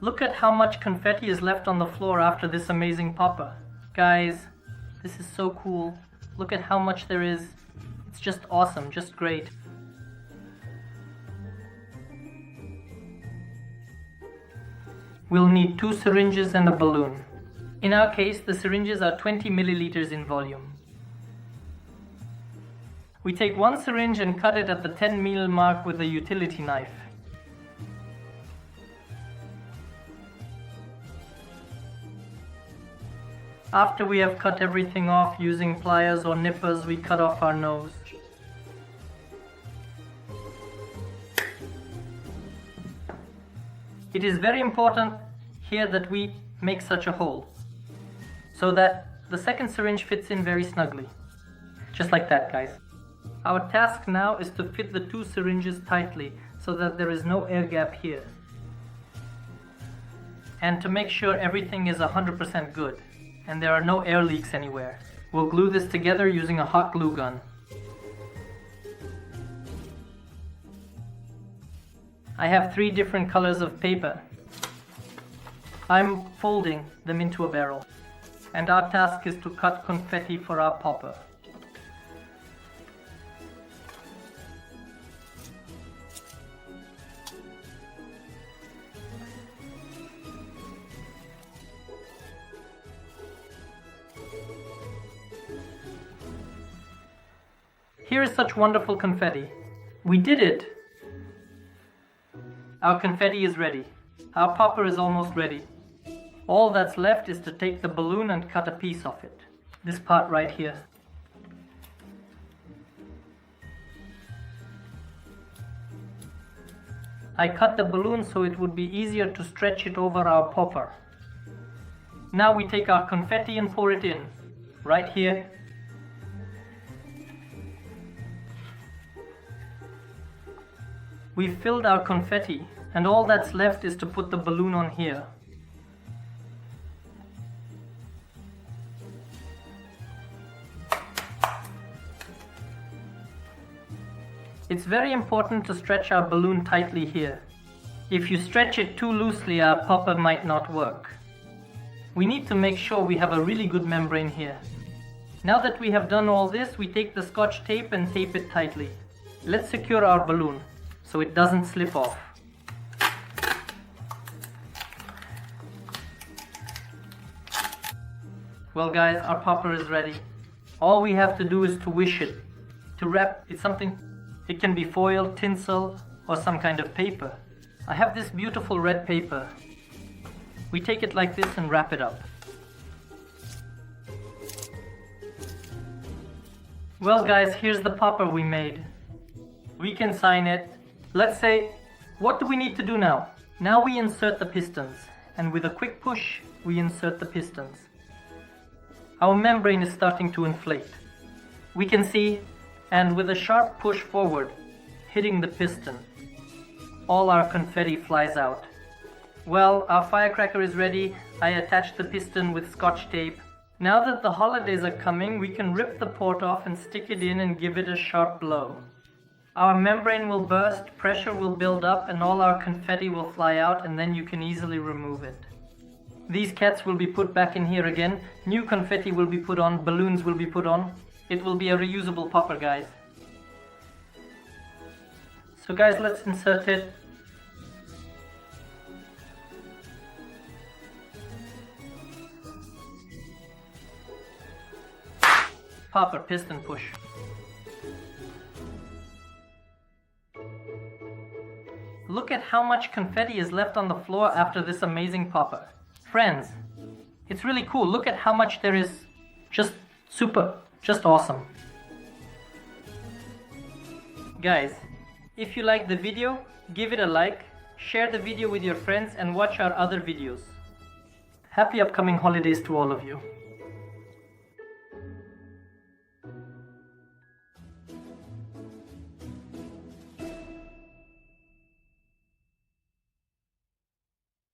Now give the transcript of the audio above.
Look at how much confetti is left on the floor after this amazing popper. Guys, this is so cool. Look at how much there is. It's just awesome, just great. We'll need 2 syringes and a balloon. In our case, the syringes are 20 milliliters in volume. We take 1 syringe and cut it at the 10 ml mark with a utility knife. After we have cut everything off using pliers or nippers, we cut off our nose. It is very important here that we make such a hole so that the second syringe fits in very snugly. Just like that, guys. Our task now is to fit the 2 syringes tightly so that there is no air gap here. And to make sure everything is 100% good and there are no air leaks anywhere. We'll glue this together using a hot glue gun. I have 3 different colors of paper. I'm folding them into a barrel. And our task is to cut confetti for our popper. Here is such wonderful confetti. We did it! Our confetti is ready. Our popper is almost ready. All that's left is to take the balloon and cut a piece of it. This part right here. I cut the balloon so it would be easier to stretch it over our popper. Now we take our confetti and pour it in. Right here. We've filled our confetti, and all that's left is to put the balloon on here. It's very important to stretch our balloon tightly here. If you stretch it too loosely, our popper might not work. We need to make sure we have a really good membrane here. Now that we have done all this, we take the Scotch tape and tape it tightly. Let's secure our balloon so it doesn't slip off. Well guys, our popper is ready. All we have to do is to wish it. To wrap it something. It can be foil, tinsel, or some kind of paper. I have this beautiful red paper. We take it like this and wrap it up. Well guys, here's the popper we made. We can sign it. Let's say, what do we need to do now? Now we insert the pistons, and with a quick push, we insert the pistons. Our membrane is starting to inflate. We can see, and with a sharp push forward, hitting the piston, all our confetti flies out. Well, our firecracker is ready. I attached the piston with Scotch tape. Now that the holidays are coming, we can rip the port off and stick it in and give it a sharp blow. Our membrane will burst, pressure will build up, and all our confetti will fly out, and then you can easily remove it. These cats will be put back in here again. New confetti will be put on, balloons will be put on. It will be a reusable popper, guys. So guys, let's insert it. Popper, piston push. Look at how much confetti is left on the floor after this amazing popper. Friends, it's really cool. Look at how much there is. Just super, just awesome. Guys, if you like the video, give it a like, share the video with your friends, and watch our other videos. Happy upcoming holidays to all of you.